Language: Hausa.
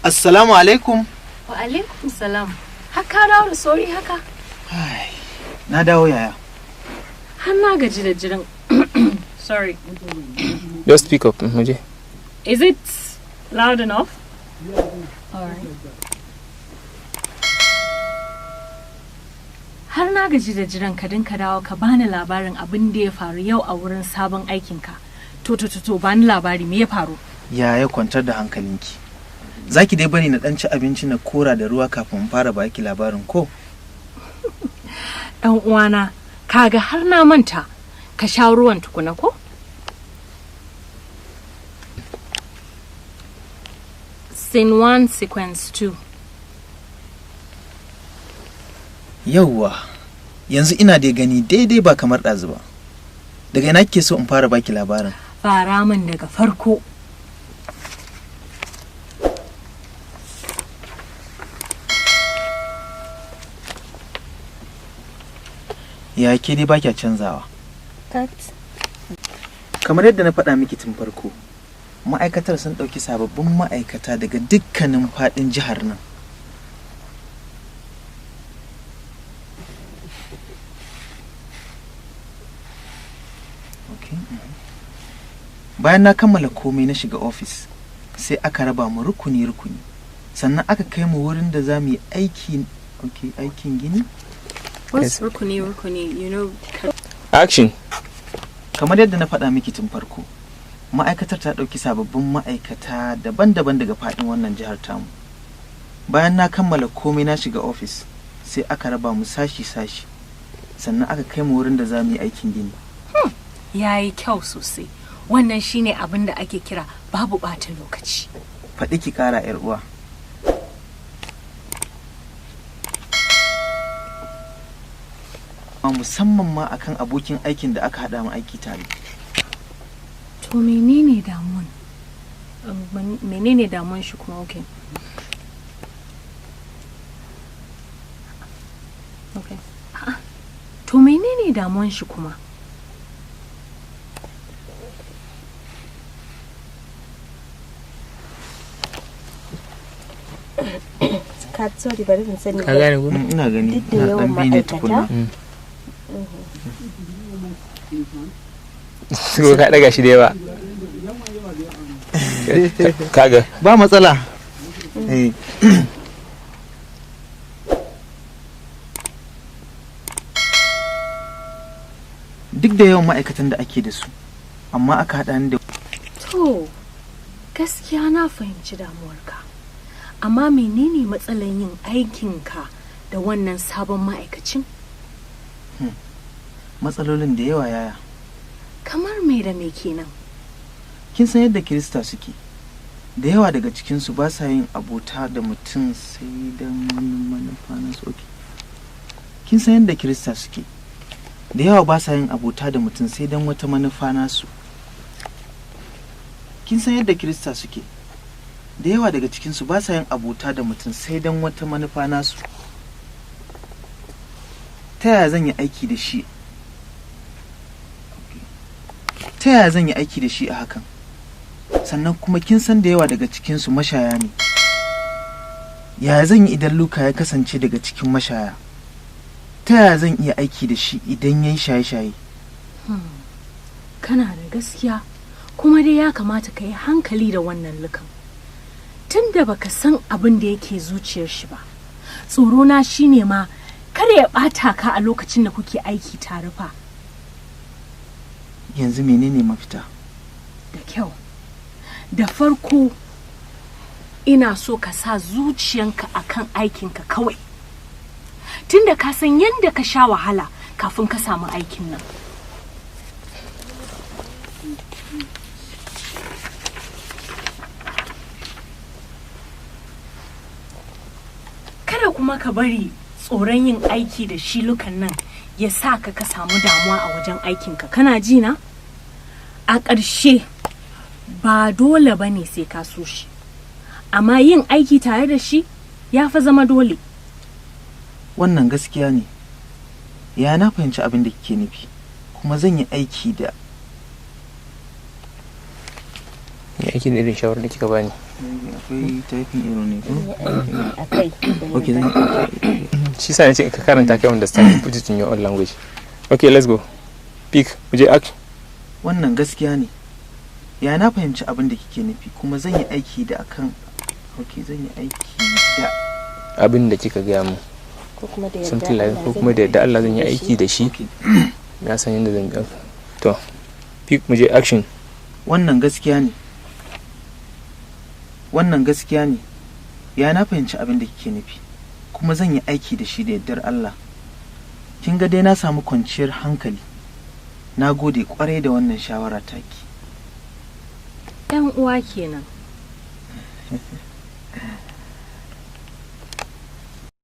Assalamu alaikum. Wa alaikum salam. Haka dawo da sauri haka? Na dawo yaya. Har na gaji da jiran. Sorry. Just pick up, muje. Is it loud enough? Alright. Har na gaji da jiran ka dinka dawo ka bani labarin abin da ya faru yau a wurin sabon aikinka. To bani labari me ya faru? Yaya kwantar da hankalinki. Zaki dai bari na dan ci abinci na kora da ruwa kafin in fara baki labarin ko? Dan uwana, kaga har na manta. Ka sha ruwan tukuna ko? Scene 1, sequence 2. Yawwa, yanzu ina da gani daidai ba kamar ɗazu ba. Daga ina kike so in fara baki labarin? Fara min daga farko. Ya ke dai baki canzawa. Kamar yadda na faɗa miki tun farko, ma'aikatar sun ɗauki sababbin ma'aikata daga dukkanin faɗin jihar nan. Bayan na kammala komai na shiga ofis, sai aka raba mu rukuni-rukuni, sannan aka kai mu wurin da za mu yi aikin gini? What's rukuni, you know? Action. Kamar yadda na faɗa miki tun farko, ma'aikatar ta ɗauki sababbin ma'aikata daban-daban daga faɗin wannan jihar tamu. Bayan na kammala komai na shiga ofis, sai aka raba mu sashi-sashi, sannan aka kai mu wurin da za mu yi aikin gini. Yayi kyau sosai. Wannan shine abin da ake kira babu ɓata lokaci. Faɗi ki ƙara 'yar uwa. Musamman ma akan abokin aikin da aka haɗa mu aiki tare. To menene damuwan? Menene damuwan shi kuma? Okay. To menene damuwan shi kuma? Sorry, bari in sani. Ka gane ko? Ina gani. Duk da yawan ma'aikata. Ko ka daga shi da yawa. Kaga. Ba matsala. Duk da yawan ma'aikatan da ake da su, amma aka haɗa ni da... To, gaskiya na fahimci damuwarka. Amma menene matsalan yin aikinka da wannan sabon ma'aikacin? Matsalolin da yawa yaya. Kamar me da me kenan? Kin san yadda Kirista suke? Da yawa daga cikinsu ba sa yin abota da mutum sai don wani manufa na soke. Kin san yadda Kirista suke? Da yawa ba sa yin abota da mutum sai don wata manufa nasu. Kin san yadda Kirista suke? Da yawa daga cikinsu ba sa yin abota da mutum sai don wata manufa nasu. Ta yaya zan yi aiki da shi? Ta yaya zan yi aiki da shi a hakan? Sannan kuma kin san da yawa daga cikinsu mashaya ne. Yaya zan yi idan Luka ya kasance daga cikin mashaya? Ta yaya zan iya aiki da shi idan ya yi shaye-shaye? Kana da gaskiya, kuma dai ya kamata ka yi hankali da wannan Lukan. Tun da baka san abin da yake zuciyar shi ba, tsorona shine ma kada ya ɓata ka a lokacin da kuke aiki tare fa. Yanzu menene mafita? Da kyau. Da farko ina so ka sa zuciyanka akan aikinka kawai. Tunda ka san yadda ka sha wahala kafin ka samu aikin nan. Kada kuma ka bari tsoron yin aiki da shi Lukan nan ya sa ka samu damuwa a wajen aikinka. Kana ji na? A ƙarshe ba dole ba ne sai ka so shi, amma yin aiki tare da shi ya fa zama dole. Wannan gaskiya ne. Ya na fahimci abin da kike nufi, kuma zan yi aiki da... Ni aiki da irin shawarar da kika bani. akwai typing error ne ko? akai Okay, Shi sa nace ka karanta kai understand, put it in your own language. Okay, let's go. Pick, mu je action. wannan gaskiya ne. Ya na fahimci abin da kike nufi kuma zan yi aiki da akan zan yi aiki da Abin da kika gaya mu. ko kuma da Something yarda like ko kuma da yadda Allah zan yi aiki da shi. Okay. Na san yadda zan yi. To, pick, mu je action. Wannan gaskiya ne. Wannan gaskiya ne. Ya na fahimci abin da kike nufi kuma zan yi aiki da shi da yardar Allah. Kin ga dai na samu kwanciyar hankali. Na gode kwarai da wannan shawara taki. Yan uwa kenan.